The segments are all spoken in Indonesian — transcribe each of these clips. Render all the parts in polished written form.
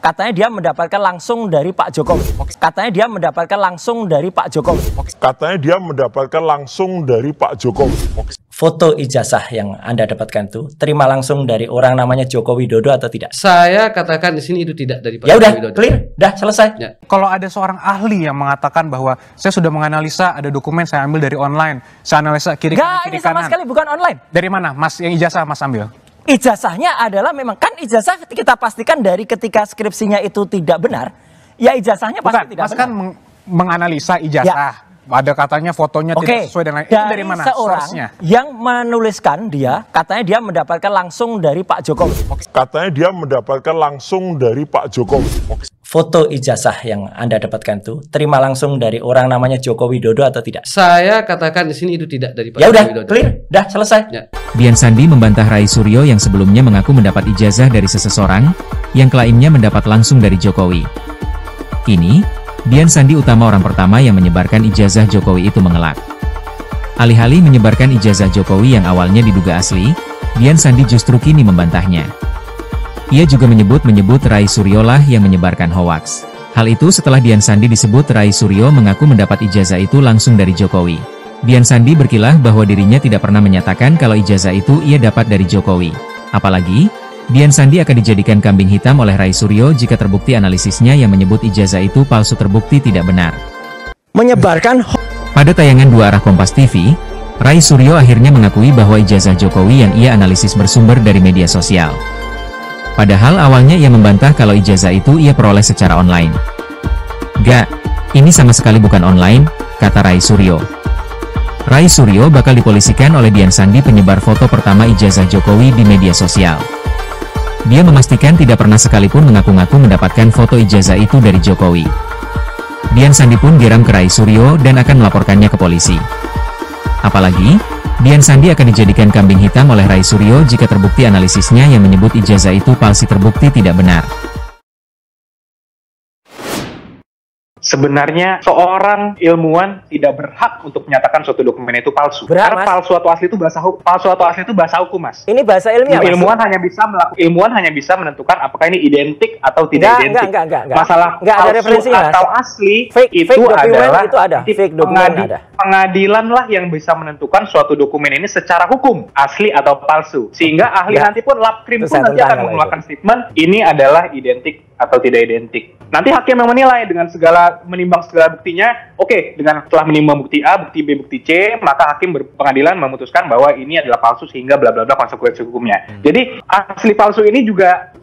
Katanya dia mendapatkan langsung dari Pak Jokowi. Katanya dia mendapatkan langsung dari Pak Jokowi. Katanya dia mendapatkan langsung dari Pak Jokowi. Foto ijazah yang Anda dapatkan itu terima langsung dari orang namanya Joko Widodo atau tidak? Saya katakan di sini itu tidak dari Pak Ya udah, Joko Widodo. clear, dah selesai. Ya. Kalau ada seorang ahli yang mengatakan bahwa saya sudah menganalisa ada dokumen saya ambil dari online, saya analisa kiri kanan, Enggak, ini sama sekali bukan online. Dari mana, Mas? Yang ijazah Mas ambil? Ijazahnya adalah memang kan ijazah kita pastikan dari ketika skripsinya itu tidak benar, ya ijazahnya pasti Bukan, tidak Mas benar. kan menganalisa ijazah. Ada katanya fotonya tidak sesuai dengan itu, dari mana seorang source-nya? yang menuliskan dia, katanya dia mendapatkan langsung dari Pak Jokowi. Katanya dia mendapatkan langsung dari Pak Jokowi. Foto ijazah yang Anda dapatkan itu terima langsung dari orang namanya Joko Widodo atau tidak? Saya katakan di sini itu tidak dari Pak Ya Joko udah, Widodo. clear, dah selesai. Ya. Dian Sandi membantah Rai Suryo yang sebelumnya mengaku mendapat ijazah dari seseorang yang klaimnya mendapat langsung dari Jokowi. Kini, Dian Sandi Utama orang pertama yang menyebarkan ijazah Jokowi itu mengelak. Alih-alih menyebarkan ijazah Jokowi yang awalnya diduga asli, Dian Sandi justru kini membantahnya. Ia juga menyebut Rai Suryo lah yang menyebarkan hoaks. Hal itu setelah Dian Sandi disebut Rai Suryo mengaku mendapat ijazah itu langsung dari Jokowi. Dian Sandi berkilah bahwa dirinya tidak pernah menyatakan kalau ijazah itu ia dapat dari Jokowi. Apalagi, Dian Sandi akan dijadikan kambing hitam oleh Rai Suryo jika terbukti analisisnya yang menyebut ijazah itu palsu terbukti tidak benar. Menyebarkan Pada tayangan Dua Arah Kompas TV, Rai Suryo akhirnya mengakui bahwa ijazah Jokowi yang ia analisis bersumber dari media sosial. Padahal awalnya ia membantah kalau ijazah itu ia peroleh secara online. Gak, ini sama sekali bukan online, kata Rai Suryo. Rai Suryo bakal dipolisikan oleh Dian Sandi penyebar foto pertama ijazah Jokowi di media sosial. Dia memastikan tidak pernah sekalipun mengaku-ngaku mendapatkan foto ijazah itu dari Jokowi. Dian Sandi pun geram ke Rai Suryo dan akan melaporkannya ke polisi. Apalagi, Dian Sandi akan dijadikan kambing hitam oleh Rai Suryo jika terbukti analisisnya yang menyebut ijazah itu palsu terbukti tidak benar. Sebenarnya seorang ilmuwan tidak berhak untuk menyatakan suatu dokumen itu palsu. Berhak, Karena Mas. palsu atau asli itu bahasa hukum. Palsu atau asli itu bahasa hukum, Mas. ini bahasa ilmiah, Mas. Ilmuwan hanya bisa menentukan apakah ini identik atau tidak identik. Enggak. Masalah Enggak ada palsu referensi, Mas. atau asli Fake itu dokumen adalah itu ada. di Fake dokumen ada. Pengadilan lah yang bisa menentukan suatu dokumen ini secara hukum asli atau palsu. Sehingga ahli Enggak. nanti pun Labkrim Itu pun saya nanti tentang akan kalau mengeluarkan statement ini adalah identik atau tidak identik. Nanti hakim yang menilai dengan menimbang segala buktinya. Oke, dengan setelah menimbang bukti A, bukti B, bukti C, maka hakim pengadilan memutuskan bahwa ini adalah palsu sehingga bla bla bla konsekuensi hukumnya. Jadi asli palsu ini juga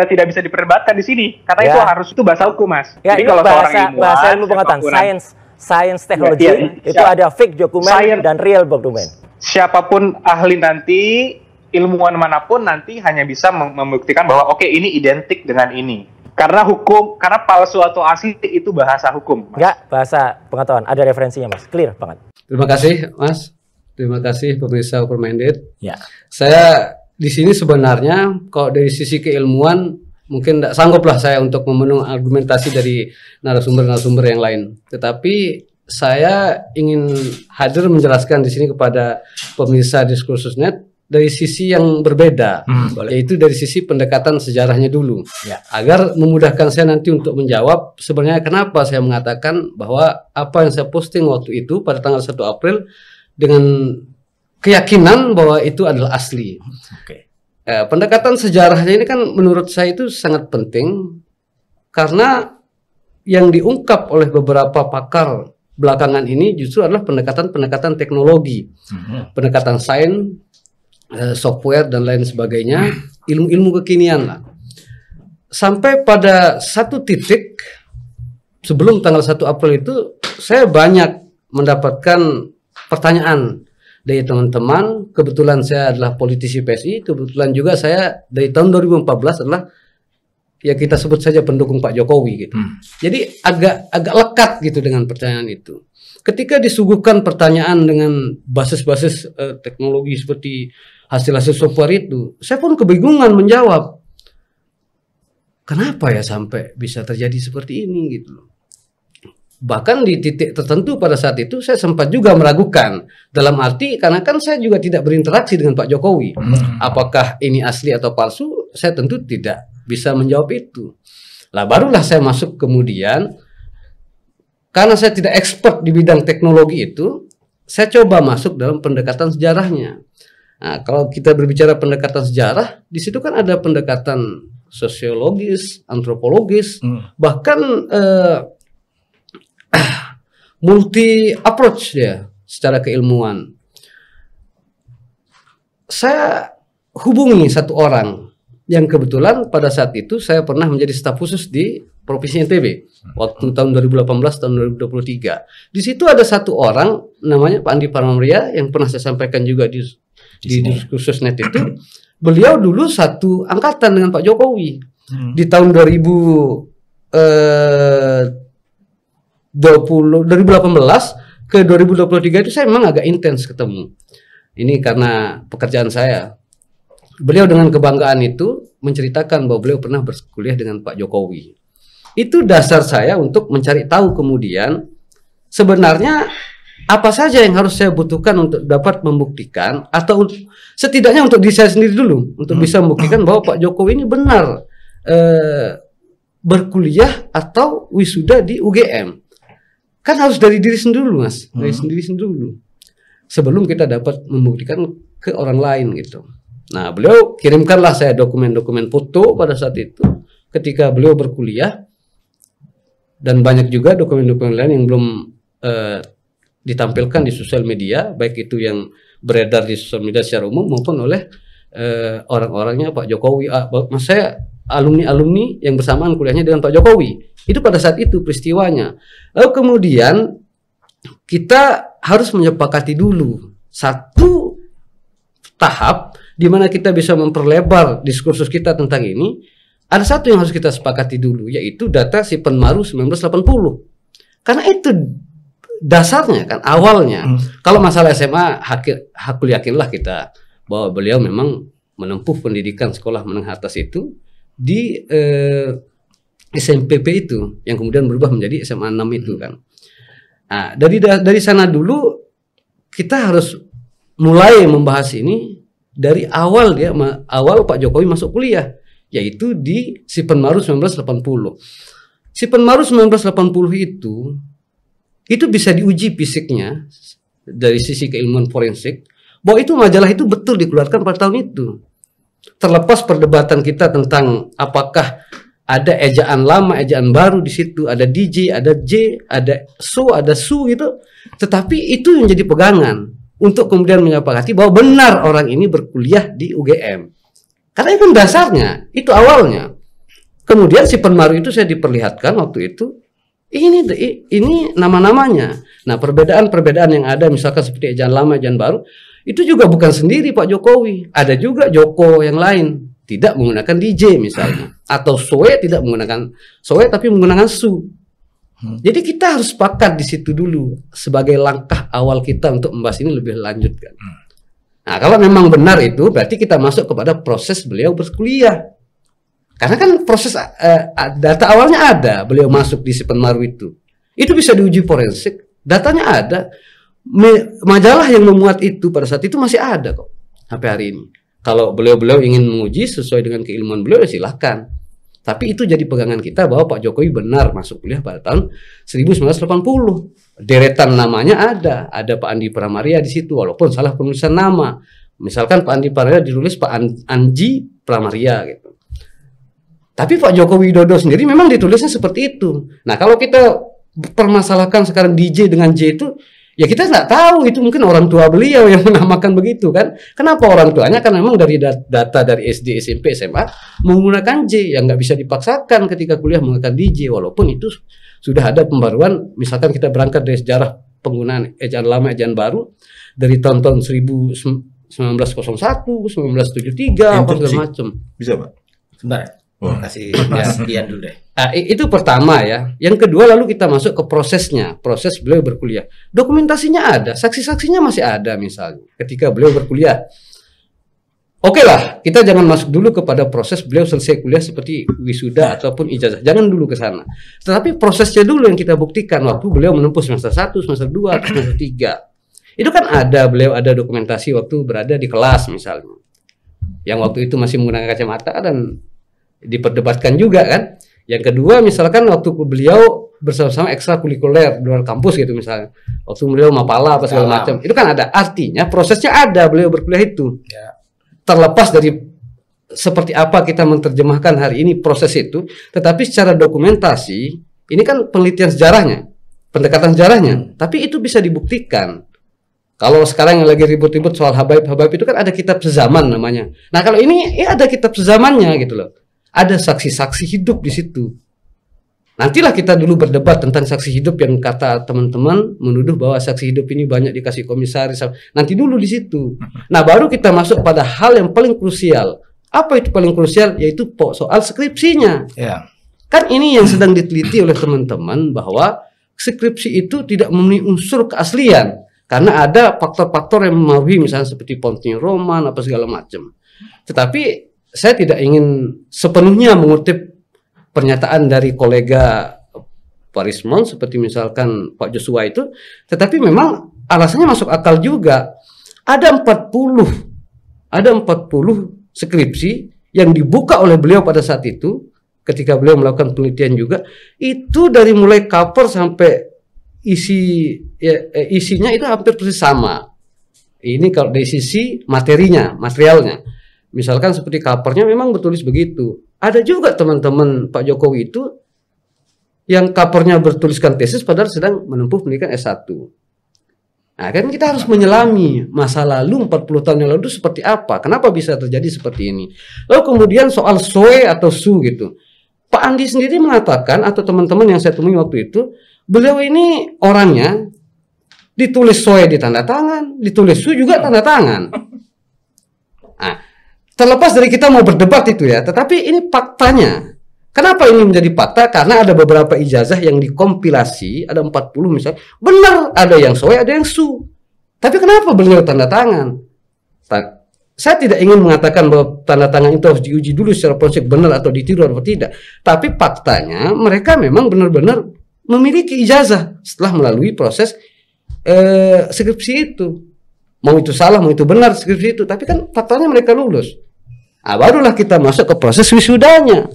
tidak bisa diperdebatkan di sini karena Ya. itu bahasa hukum, Mas. Ya, Jadi ini kalau seorang bahasa ilmuwan, ilmu pengetahuan, siapapun- science technology, Ya, itu ada fake dokumen Science. dan real dokumen. siapapun ahli nanti, ilmuwan manapun nanti hanya bisa membuktikan bahwa oke, ini identik dengan ini. Karena palsu atau asli itu bahasa hukum, Mas. Enggak, bahasa pengetahuan, ada referensinya, Mas. Clear banget. Terima kasih, Mas. Terima kasih pemirsa Open Minded. Ya. Saya di sini sebenarnya kalau dari sisi keilmuan mungkin tidak sangguplah saya untuk memenuhi argumentasi dari narasumber-narasumber yang lain. Tetapi saya ingin hadir menjelaskan di sini kepada pemirsa Diskursus.net dari sisi yang berbeda, yaitu dari sisi pendekatan sejarahnya dulu, agar memudahkan saya nanti untuk menjawab sebenarnya kenapa saya mengatakan bahwa apa yang saya posting waktu itu pada tanggal 1 April dengan keyakinan bahwa itu adalah asli. Pendekatan sejarahnya ini kan menurut saya itu sangat penting karena yang diungkap oleh beberapa pakar belakangan ini justru adalah pendekatan teknologi, pendekatan sains, software dan lain sebagainya, ilmu-ilmu kekinian lah. Sampai pada satu titik sebelum tanggal 1 April itu saya banyak mendapatkan pertanyaan dari teman-teman. Kebetulan saya adalah politisi PSI, kebetulan juga saya dari tahun 2014 adalah ya kita sebut saja pendukung Pak Jokowi gitu. Jadi agak lekat gitu dengan pertanyaan itu. Ketika disuguhkan pertanyaan dengan basis-basis teknologi seperti hasil-hasil software itu, saya pun kebingungan menjawab. Kenapa ya sampai bisa terjadi seperti ini gitu. Bahkan di titik tertentu pada saat itu saya sempat juga meragukan. Dalam arti karena kan saya juga tidak berinteraksi dengan Pak Jokowi. Apakah ini asli atau palsu? Saya tentu tidak bisa menjawab itu. Lah barulah saya masuk kemudian, karena saya tidak expert di bidang teknologi itu, saya coba masuk dalam pendekatan sejarahnya. Nah, kalau kita berbicara pendekatan sejarah, di situ kan ada pendekatan sosiologis, antropologis, bahkan multi approach ya secara keilmuan. Saya hubungi satu orang yang kebetulan pada saat itu saya pernah menjadi staf khusus di Provinsi NTB waktu tahun 2018 tahun 2023. Di situ ada satu orang namanya Pak Andi Paramaria yang pernah saya sampaikan juga di diskursus net itu. Beliau dulu satu angkatan dengan Pak Jokowi di tahun 2018 ke 2023 itu saya memang agak intens ketemu. Ini karena pekerjaan saya. Beliau dengan kebanggaan itu menceritakan bahwa beliau pernah berkuliah dengan Pak Jokowi. Itu dasar saya untuk mencari tahu kemudian sebenarnya apa saja yang harus saya butuhkan untuk dapat membuktikan, atau setidaknya untuk diri saya sendiri dulu untuk bisa membuktikan bahwa Pak Jokowi ini benar berkuliah atau wisuda di UGM. Kan harus dari diri sendiri dulu, Mas. Dari sendiri dulu. Sebelum kita dapat membuktikan ke orang lain gitu. Nah, beliau kirimkanlah saya dokumen-dokumen foto pada saat itu ketika beliau berkuliah, dan banyak juga dokumen-dokumen lain yang belum ditampilkan di sosial media, baik itu yang beredar di sosial media secara umum maupun oleh orang-orangnya Pak Jokowi. Mas saya alumni yang bersamaan kuliahnya dengan Pak Jokowi. Itu pada saat itu peristiwanya. Lalu kemudian kita harus menyepakati dulu satu tahap di mana kita bisa memperlebar diskursus kita tentang ini. Ada satu yang harus kita sepakati dulu, yaitu data si Penmaru 1980. Karena itu dasarnya kan, awalnya. Kalau masalah SMA, hakul yakinlah kita bahwa beliau memang menempuh pendidikan sekolah menengah atas itu di SMPP itu, yang kemudian berubah menjadi SMA 6 itu kan. Nah, dari sana dulu kita harus mulai membahas ini dari awal awal Pak Jokowi masuk kuliah, yaitu di si Penmaru 1980. Si Penmaru 1980 itu bisa diuji fisiknya dari sisi keilmuan forensik bahwa itu majalah itu betul dikeluarkan pada tahun itu. Terlepas perdebatan kita tentang apakah ada ejaan lama, ejaan baru di situ, ada DJ, ada J, ada SO, ada SU gitu. Tetapi itu yang jadi pegangan untuk kemudian menyepakati bahwa benar orang ini berkuliah di UGM. Karena itu dasarnya, itu awalnya. Kemudian si Penmaru itu saya diperlihatkan waktu itu, ini nama-namanya. Nah, perbedaan-perbedaan yang ada misalkan seperti ejaan lama, ejaan baru, itu juga bukan sendiri Pak Jokowi. Ada juga Joko yang lain, tidak menggunakan DJ misalnya. Atau Soe tidak menggunakan Soe tapi menggunakan Su. Jadi kita harus sepakat di situ dulu sebagai langkah awal kita untuk membahas ini lebih lanjut kan. Nah, kalau memang benar itu berarti kita masuk kepada proses beliau berkuliah. Karena kan proses data awalnya ada, beliau masuk di si Penmaru itu. Itu bisa diuji forensik, datanya ada. Majalah yang memuat itu pada saat itu masih ada kok sampai hari ini. Kalau beliau ingin menguji sesuai dengan keilmuan beliau, ya silahkan. Tapi itu jadi pegangan kita bahwa Pak Jokowi benar masuk kuliah pada tahun 1980. Deretan namanya ada Pak Andi Paramaria di situ, walaupun salah penulisan nama. Misalkan Pak Andi Paramaria ditulis Pak Anji Paramaria gitu. Tapi Pak Joko Widodo sendiri memang ditulisnya seperti itu. Nah, kalau kita permasalahkan sekarang DJ dengan J itu, ya kita nggak tahu, itu mungkin orang tua beliau yang menamakan begitu kan. Kenapa orang tuanya? Kan memang dari data dari SD, SMP, SMA menggunakan J, yang nggak bisa dipaksakan ketika kuliah menggunakan DJ, walaupun itu sudah ada pembaruan. Misalkan kita berangkat dari sejarah penggunaan ejaan lama, ejaan baru dari tahun-tahun 1901, 1973, apa segala macam. Bisa, Pak? Sebentar. Kasih Mas Dian dulu deh. Itu pertama ya. Yang kedua lalu kita masuk ke prosesnya, proses beliau berkuliah. Dokumentasinya ada, saksi-saksinya masih ada misalnya ketika beliau berkuliah. Oke lah, kita jangan masuk dulu kepada proses beliau selesai kuliah seperti wisuda ataupun ijazah. Jangan dulu ke sana. Tetapi prosesnya dulu yang kita buktikan waktu beliau menempuh semester 1, semester 2, semester 3. Itu kan beliau ada dokumentasi waktu berada di kelas misalnya. Yang waktu itu masih menggunakan kacamata dan diperdebatkan juga kan. Yang kedua, misalkan waktu beliau bersama-sama ekstrakurikuler di luar kampus gitu misalnya, waktu beliau mapala apa segala macam, itu kan ada. Artinya prosesnya ada beliau berkuliah itu. Terlepas dari seperti apa kita menerjemahkan hari ini proses itu, tetapi secara dokumentasi ini kan penelitian sejarahnya, pendekatan sejarahnya, tapi itu bisa dibuktikan. Kalau sekarang yang lagi ribut-ribut soal habaib-habaib itu kan ada kitab sezaman namanya. Nah kalau ini ya ada kitab sezamannya gitu loh. Ada saksi-saksi hidup di situ. Nantilah kita dulu berdebat tentang saksi hidup yang kata teman-teman menuduh bahwa saksi hidup ini banyak dikasih komisaris. Nanti dulu di situ. Nah baru kita masuk pada hal yang paling krusial. Apa itu paling krusial? Yaitu soal skripsinya. Kan ini yang sedang diteliti oleh teman-teman bahwa skripsi itu tidak memenuhi unsur keaslian. Karena ada faktor-faktor yang mempengaruhi misalnya seperti Pontius Roman apa segala macam. Tetapi saya tidak ingin sepenuhnya mengutip pernyataan dari kolega Pak Rismon seperti misalkan Pak Joshua itu, tetapi memang alasannya masuk akal juga. Ada 40 skripsi yang dibuka oleh beliau pada saat itu ketika beliau melakukan penelitian juga, itu dari mulai cover sampai isinya itu hampir persis sama. Ini kalau dari sisi materialnya. Misalkan seperti covernya memang bertulis begitu. Ada juga teman-teman Pak Jokowi itu yang covernya bertuliskan tesis padahal sedang menempuh pendidikan S1. Nah, kan kita harus menyelami masa lalu 40 tahun yang lalu itu seperti apa? Kenapa bisa terjadi seperti ini? Lalu kemudian soal soe atau su gitu. Pak Andi sendiri mengatakan atau teman-teman yang saya temui waktu itu, beliau ini orangnya ditulis soe di tanda tangan, ditulis su juga tanda tangan. Nah, terlepas dari kita mau berdebat itu ya, tetapi ini faktanya. Kenapa ini menjadi fakta? Karena ada beberapa ijazah yang dikompilasi, ada 40 misalnya, benar ada yang soe, ada yang su. Tapi kenapa beliau tanda tangan? Saya tidak ingin mengatakan bahwa tanda tangan itu harus diuji dulu secara proses benar atau ditiru atau tidak. Tapi faktanya mereka memang benar-benar memiliki ijazah setelah melalui proses skripsi itu. Mau itu salah, mau itu benar skripsi itu. Tapi kan faktanya mereka lulus. Nah, barulah kita masuk ke proses wisudanya.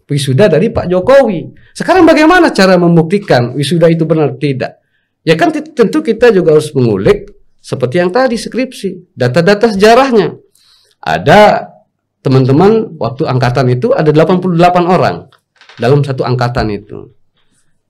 Wisuda dari Pak Jokowi. Sekarang bagaimana cara membuktikan wisuda itu benar atau tidak? Ya kan tentu kita juga harus mengulik seperti yang tadi skripsi, data-data sejarahnya. Ada teman-teman waktu angkatan itu ada 88 orang dalam satu angkatan itu.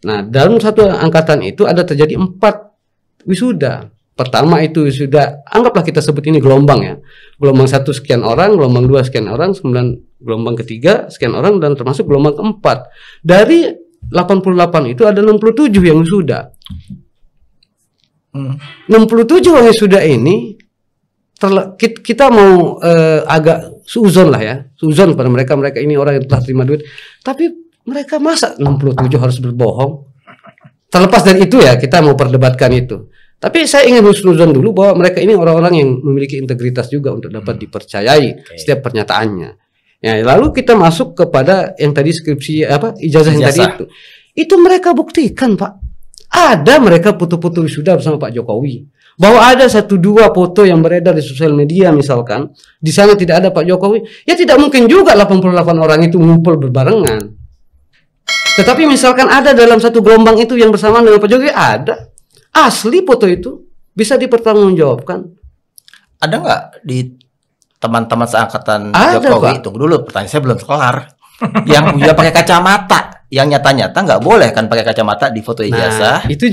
Nah, dalam satu angkatan itu ada terjadi 4 wisuda. Pertama itu wisuda, anggaplah kita sebut ini gelombang ya. Gelombang 1 sekian orang, gelombang 2 sekian orang, kemudian gelombang ketiga sekian orang, dan termasuk gelombang keempat. Dari 88 itu ada 67 yang wisuda. 67 orang yang sudah ini kita mau agak suzon lah ya, suzon pada mereka ini orang yang telah terima duit, tapi mereka masa 67 harus berbohong? Terlepas dari itu ya, kita mau perdebatkan itu. Tapi saya ingin suzon dulu bahwa mereka ini orang-orang yang memiliki integritas juga untuk dapat dipercayai setiap pernyataannya. Ya, lalu kita masuk kepada yang tadi skripsi ijazah yang tadi itu mereka buktikan, Pak. Ada mereka foto-foto wisuda bersama Pak Jokowi. Bahwa ada 1-2 foto yang beredar di sosial media misalkan, di sana tidak ada Pak Jokowi, ya tidak mungkin juga 88 orang itu ngumpul berbarengan. Tetapi misalkan ada dalam satu gelombang itu yang bersamaan dengan Pak Jokowi, ada. Asli foto itu bisa dipertanggungjawabkan. Ada nggak di teman-teman seangkatan ada, Jokowi? Pak. Tunggu dulu, pertanyaan saya belum kelar. Yang udah pakai kacamata, yang nyata-nyata nggak boleh kan pakai kacamata di foto ijazah. Nah, itu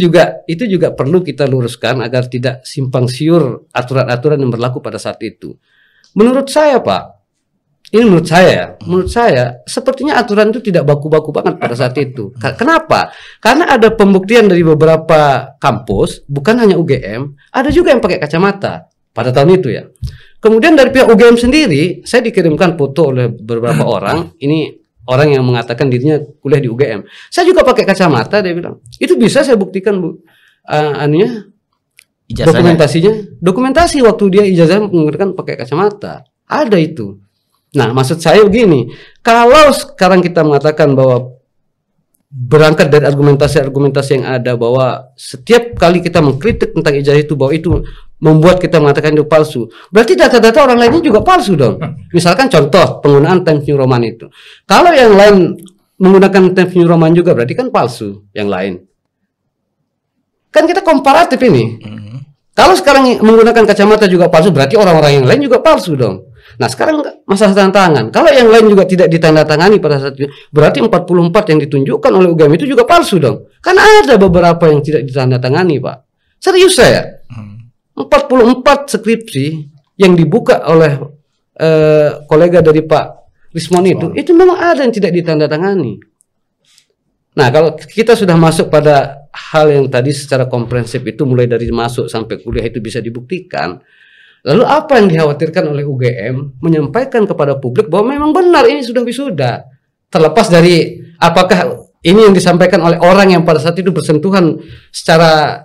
juga perlu kita luruskan agar tidak simpang siur aturan-aturan yang berlaku pada saat itu. Menurut saya, Pak, ini menurut saya sepertinya aturan itu tidak baku-baku banget pada saat itu. Kenapa? Karena ada pembuktian dari beberapa kampus, bukan hanya UGM, ada juga yang pakai kacamata pada tahun itu ya. Kemudian dari pihak UGM sendiri, saya dikirimkan foto oleh beberapa orang. Ini orang yang mengatakan dirinya kuliah di UGM. Saya juga pakai kacamata, dia bilang. Itu bisa saya buktikan, Bu. Ijazahnya. Dokumentasi waktu dia ijazah menggunakan pakai kacamata. Ada itu. Nah, maksud saya begini, kalau sekarang kita mengatakan bahwa berangkat dari argumentasi yang ada bahwa setiap kali kita mengkritik tentang ijazah itu bahwa itu membuat kita mengatakan itu palsu, berarti data-data orang lainnya juga palsu dong. Misalkan contoh penggunaan Times New Roman itu. Kalau yang lain menggunakan Times New Roman juga berarti kan palsu yang lain. Kan kita komparatif ini. Kalau sekarang menggunakan kacamata juga palsu, berarti orang-orang yang lain juga palsu dong. Nah sekarang masalah tanda tangan. Kalau yang lain juga tidak ditandatangani pada saat itu, berarti 44 yang ditunjukkan oleh UGM itu juga palsu dong. Kan ada beberapa yang tidak ditandatangani, Pak. Serius saya. 44 skripsi yang dibuka oleh kolega dari Pak Rismon itu memang ada yang tidak ditandatangani. Nah, kalau kita sudah masuk pada hal yang tadi secara komprehensif itu mulai dari masuk sampai kuliah itu bisa dibuktikan. Lalu apa yang dikhawatirkan oleh UGM menyampaikan kepada publik bahwa memang benar ini sudah wisuda. Terlepas dari apakah ini yang disampaikan oleh orang yang pada saat itu bersentuhan secara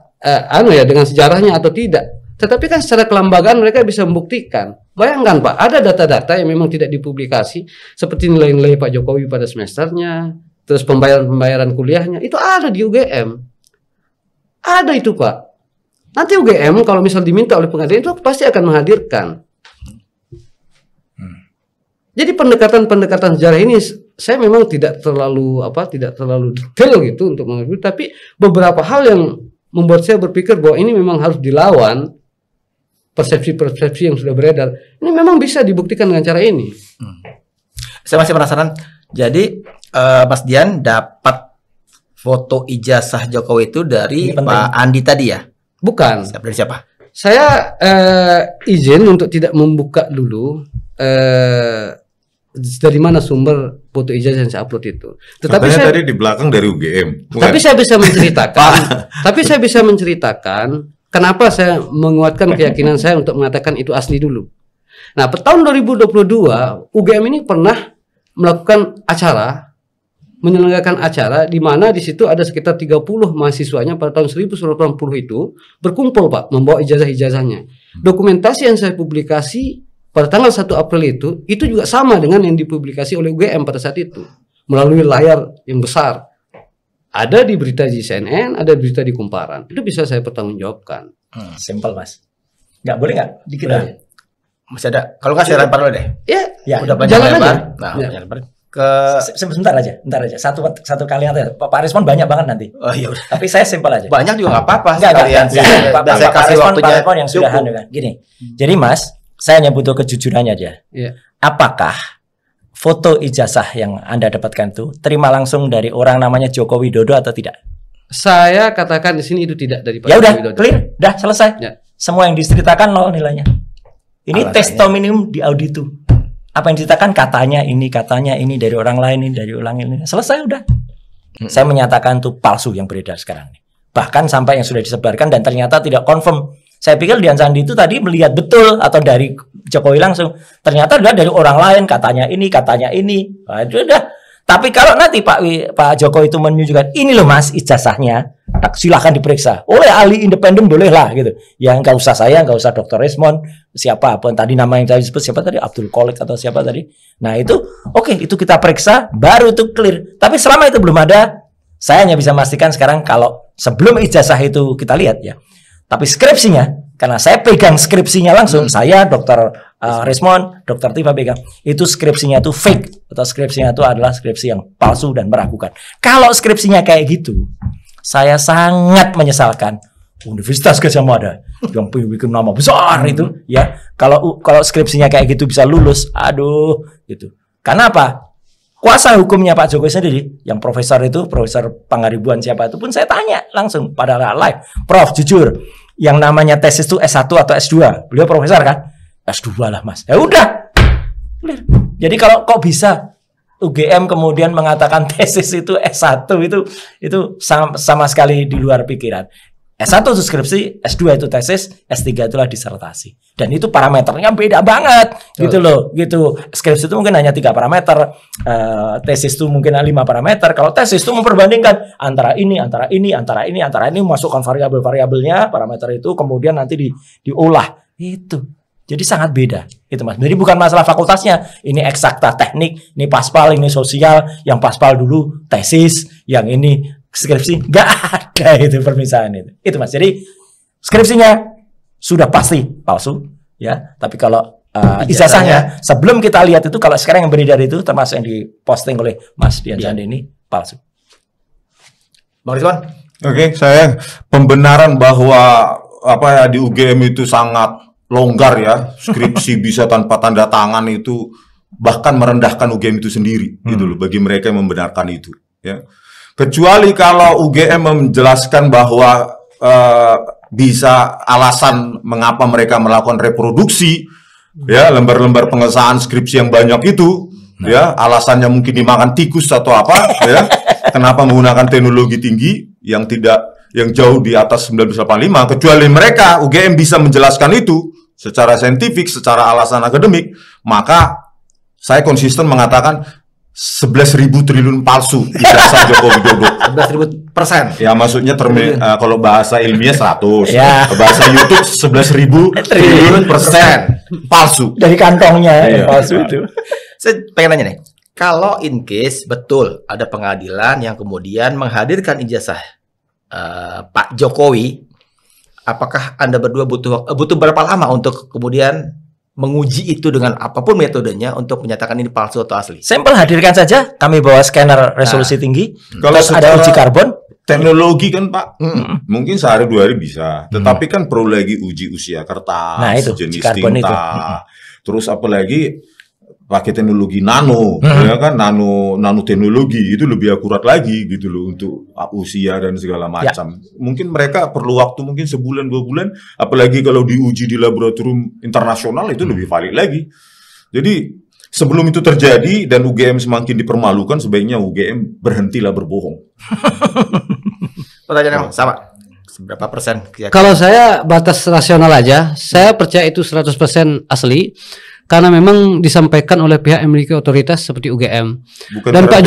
dengan sejarahnya atau tidak. Tetapi kan secara kelembagaan mereka bisa membuktikan. Bayangkan Pak, ada data-data yang memang tidak dipublikasi seperti nilai-nilai Pak Jokowi pada semesternya, terus pembayaran kuliahnya, itu ada di UGM. Ada itu Pak. Nanti UGM kalau misal diminta oleh pengadilan itu pasti akan menghadirkan. Jadi pendekatan-pendekatan sejarah ini saya memang tidak terlalu detail gitu untuk mengerti, tapi beberapa hal yang membuat saya berpikir bahwa ini memang harus dilawan. Persepsi-persepsi yang sudah beredar ini memang bisa dibuktikan dengan cara ini. Saya masih penasaran. Jadi Mas Dian dapat foto ijazah Jokowi itu dari Pak Andi tadi ya? Bukan. Dari siapa? Saya izin untuk tidak membuka dulu dari mana sumber foto ijazah yang saya upload itu. Tetapi saya tadi di belakang dari UGM. Bukan? Tapi saya bisa menceritakan. Tapi saya bisa menceritakan kenapa saya menguatkan keyakinan saya untuk mengatakan itu asli dulu. Nah, tahun 2022 UGM ini pernah melakukan acara, menyelenggarakan acara di mana di situ ada sekitar 30 mahasiswanya pada tahun 1980 itu berkumpul Pak, membawa ijazah-ijazahnya. Dokumentasi yang saya publikasi pada tanggal 1 April itu juga sama dengan yang dipublikasi oleh UGM pada saat itu melalui layar yang besar. Ada di berita di CNN, ada berita di Kumparan. Itu bisa saya pertanggungjawabkan. Simpel Mas. Nggak boleh nggak? Dikit aja. Masih ada. Kalau nggak saya lempar dulu deh. Ya, Udah panjang jalan lebar. aja. Nah, Ya. jangan lebar. Ke Sebentar aja. Satu kalimat aja. Pak Rismon banyak banget nanti. oh iya udah. Tapi saya simpel aja. Banyak juga nggak apa-apa Enggak. sekalian. Dan saya kasih waktunya Pak Rismon yang sudah cukup. kan. Gini. Jadi Mas, saya hanya butuh kejujurannya aja. Ya. Apakah foto ijazah yang Anda dapatkan itu terima langsung dari orang namanya Joko Widodo atau tidak? Saya katakan di sini itu tidak dari Pak Ya udah, Widodo. clear, dah selesai. Ya. Semua yang diceritakan nol nilainya. Ini Alasannya. testimonium di audit itu. Apa yang diceritakan katanya ini dari orang lain, ini dari orang ini. Selesai udah. Saya menyatakan itu palsu yang beredar sekarang. Bahkan sampai yang sudah disebarkan dan ternyata tidak confirm. Saya pikir Dian Sandi itu tadi melihat betul atau dari Jokowi langsung. Ternyata adalah dari orang lain, katanya ini. Nah, itu udah. Tapi kalau nanti Pak Jokowi itu menunjukkan ini loh Mas ijazahnya, silahkan diperiksa oleh ahli independen boleh lah gitu. Ya nggak usah saya, nggak usah Dr. Rismon, siapa pun tadi nama yang saya sebut siapa tadi Abdul Kholik atau siapa tadi. Nah itu oke, itu kita periksa baru itu clear. Tapi selama itu belum ada, saya hanya bisa memastikan sekarang kalau sebelum ijazah itu kita lihat ya. Tapi skripsinya, karena saya pegang skripsinya langsung, saya Dr. Rismon, Dr. Tifa pegang, itu skripsinya itu fake, atau skripsinya itu adalah skripsi yang palsu dan meragukan. Kalau skripsinya kayak gitu, saya sangat menyesalkan Universitas Gadjah Mada yang bikin nama besar itu, ya. Kalau skripsinya kayak gitu bisa lulus, aduh, gitu. Karena apa? Kuasa hukumnya Pak Jokowi sendiri, yang profesor itu, Profesor Pangaribuan siapa itu pun saya tanya langsung pada live, Prof jujur, yang namanya tesis itu S1 atau S2, beliau profesor kan? S2 lah Mas. Ya udah. Jadi kalau kok bisa UGM kemudian mengatakan tesis itu S1 itu sama sekali di luar pikiran. S1 itu skripsi, S2 itu tesis, S3 itulah disertasi. Dan itu parameternya beda banget, gitu loh, gitu. Skripsi itu mungkin hanya 3 parameter, tesis itu mungkin 5 parameter. Kalau tesis itu memperbandingkan antara ini masukkan variabel-variabelnya, parameter itu kemudian nanti diolah. Itu. Jadi sangat beda, itu Mas. Jadi bukan masalah fakultasnya, ini eksakta teknik, ini paspal, ini sosial, yang paspal dulu tesis, yang ini skripsi, nggak ada itu permisahan itu Mas. Jadi skripsinya sudah pasti palsu, ya. Tapi kalau ijazahnya. Sebelum kita lihat itu, kalau sekarang yang beredar itu termasuk yang diposting oleh Mas Dian Sandi ini palsu. Bang Rizwan? Oke, saya pembenaran bahwa di UGM itu sangat longgar ya, skripsi bisa tanpa tanda tangan itu bahkan merendahkan UGM itu sendiri gitu loh bagi mereka yang membenarkan itu ya. Kecuali kalau UGM menjelaskan bahwa bisa alasan mengapa mereka melakukan reproduksi ya, lembar-lembar pengesahan skripsi yang banyak itu ya, alasannya mungkin dimakan tikus atau apa ya. Kenapa menggunakan teknologi tinggi yang jauh di atas 1985, kecuali mereka UGM bisa menjelaskan itu secara saintifik, secara alasan akademik, maka saya konsisten mengatakan 11.000 triliun palsu ijazah Joko Widodo. 11.000%. Ya maksudnya kalau bahasa ilmiah 100, bahasa YouTube 11.000 triliun persen palsu. Dari kantongnya palsu itu. Saya pengen nanya nih, kalau in case betul ada pengadilan yang kemudian menghadirkan ijazah Pak Jokowi, apakah Anda berdua butuh berapa lama untuk kemudian menguji itu dengan apapun metodenya untuk menyatakan ini palsu atau asli? Sampel hadirkan saja, kami bawa scanner resolusi tinggi, kalau terus ada uji karbon. Teknologi kan Pak, mungkin sehari 2 hari bisa, tetapi kan perlu lagi uji usia kertas, itu, jenis karbon tinta, terus apalagi pakai teknologi nano, ya kan, nano teknologi itu lebih akurat lagi gitu loh untuk usia dan segala macam. Mungkin mereka perlu waktu mungkin sebulan 2 bulan, apalagi kalau diuji di laboratorium internasional itu lebih valid lagi. Jadi sebelum itu terjadi dan UGM semakin dipermalukan, sebaiknya UGM berhentilah berbohong. Pertanyaan yang sama. Berapa persen? Kalau saya batas rasional aja, saya percaya itu 100% asli. Karena memang disampaikan oleh pihak yang memiliki otoritas seperti UGM. Dan Pak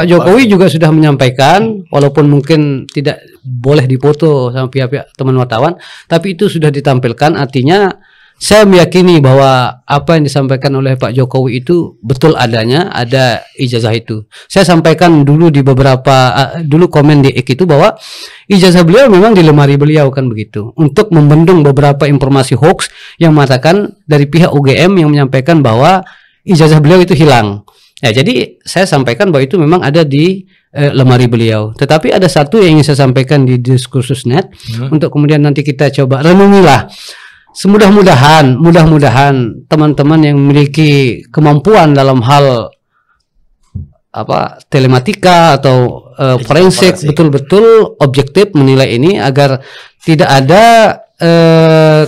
Jokowi juga sudah menyampaikan, walaupun mungkin tidak boleh dipoto sama pihak-pihak teman wartawan, tapi itu sudah ditampilkan. Artinya saya meyakini bahwa apa yang disampaikan oleh Pak Jokowi itu betul adanya, ada ijazah itu. Saya sampaikan dulu di dulu komen di X itu bahwa ijazah beliau memang di lemari beliau kan begitu, untuk membendung beberapa informasi hoax yang mengatakan dari pihak UGM yang menyampaikan bahwa ijazah beliau itu hilang. Ya, jadi saya sampaikan bahwa itu memang ada di lemari beliau. Tetapi ada satu yang ingin saya sampaikan di Diskursus.net untuk kemudian nanti kita coba renungilah. Mudah-mudahan teman-teman yang memiliki kemampuan dalam hal telematika atau forensik betul-betul objektif menilai ini, agar tidak ada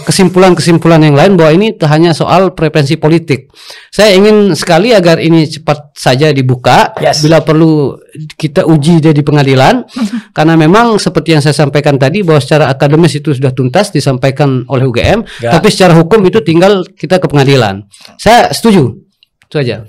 kesimpulan-kesimpulan yang lain bahwa ini hanya soal preferensi politik. Saya ingin sekali agar ini cepat saja dibuka, bila perlu kita uji di pengadilan, karena memang seperti yang saya sampaikan tadi bahwa secara akademis itu sudah tuntas disampaikan oleh UGM, tapi secara hukum itu tinggal kita ke pengadilan. Saya setuju, itu aja.